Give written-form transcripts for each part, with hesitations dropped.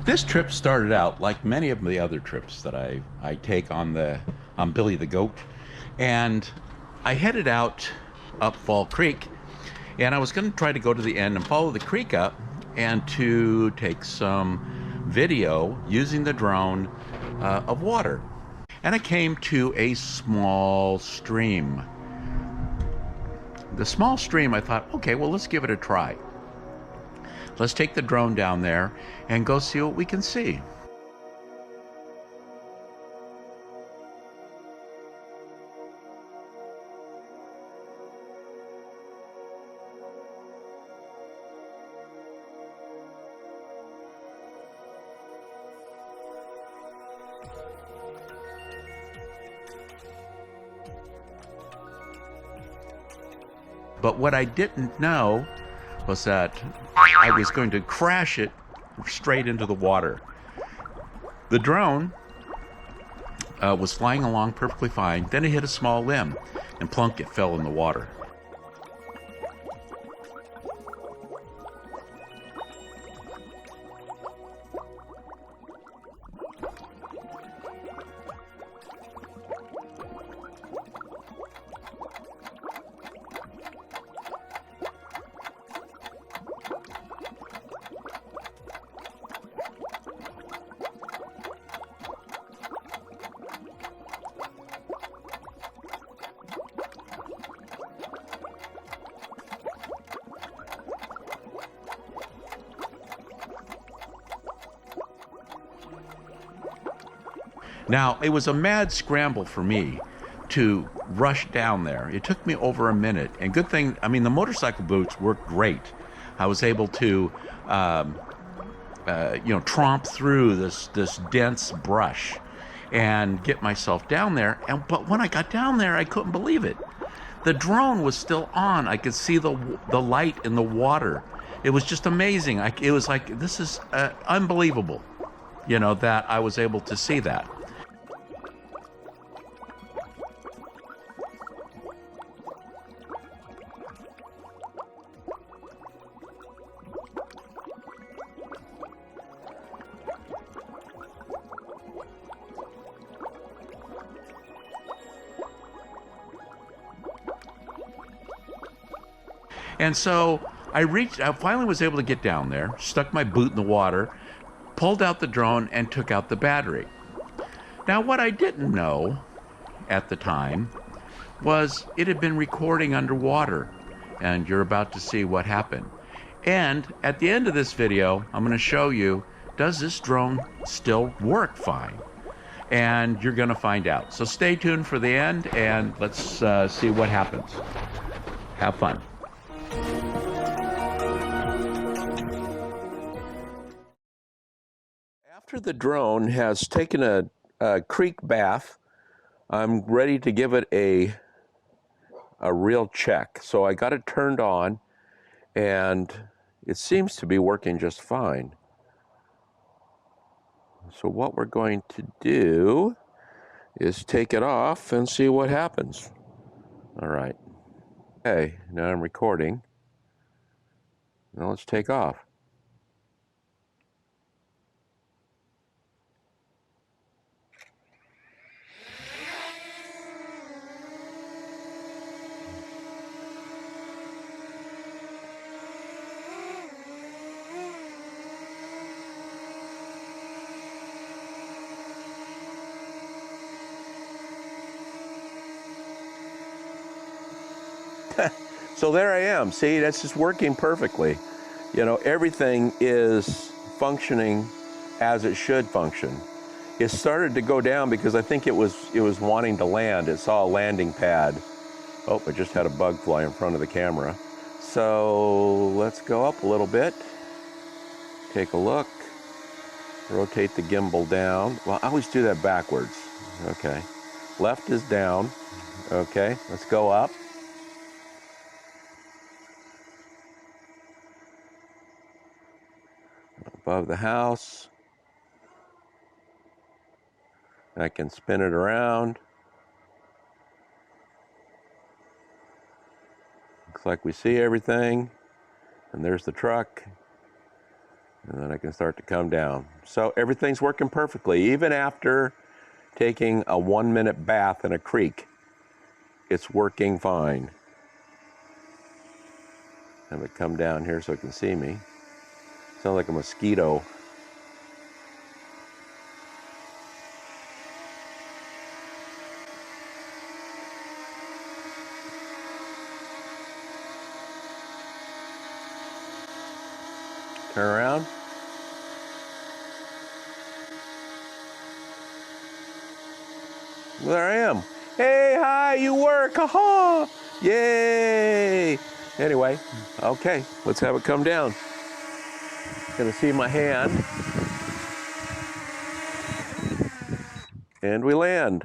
This trip started out like many of the other trips that I take on Billy the Goat, and I headed out up Fall Creek, and I was going to try to go to the end and follow the creek up and to take some video using the drone of water. And I came to a small stream. The small stream, I thought, okay, well, let's give it a try. Let's take the drone down there and go see what we can see. But what I didn't know was that I was going to crash it straight into the water. The drone was flying along perfectly fine. Then it hit a small limb, and plunk, it fell in the water. Now, it was a mad scramble for me to rush down there. It took me over a minute, and good thing, I mean, the motorcycle boots worked great. I was able to, tromp through this dense brush and get myself down there. But when I got down there, I couldn't believe it. The drone was still on. I could see the light in the water. It was just amazing. It was like, this is unbelievable, that I was able to see that. And so I finally was able to get down there, stuck my boot in the water, pulled out the drone, and took out the battery. Now, what I didn't know at the time was it had been recording underwater, and you're about to see what happened. And at the end of this video, I'm going to show you, does this drone still work fine? And you're going to find out. So stay tuned for the end, and let's see what happens. Have fun. After the drone has taken a creek bath, I'm ready to give it a real check. So I got it turned on, and it seems to be working just fine. So what we're going to do is take it off and see what happens. All right. Okay, now I'm recording. Now let's take off. So there I am. See, that's just working perfectly. Everything is functioning as it should function. It started to go down because I think it was wanting to land. It saw a landing pad. Oh, I just had a bug fly in front of the camera. So let's go up a little bit. Take a look. Rotate the gimbal down. Well, I always do that backwards. Okay. Left is down. Okay, let's go up. Above the house. I can spin it around. Looks like we see everything, and there's the truck, and then I can start to come down. So everything's working perfectly, even after taking a 1-minute bath in a creek. It's working fine. Have it come down here so it can see me. Sounds like a mosquito. Turn around. There I am. Hey, hi, you work, haha! Yay! Anyway, okay, let's have it come down. Gonna see my hand. And we land.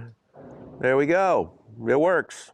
There we go. It works.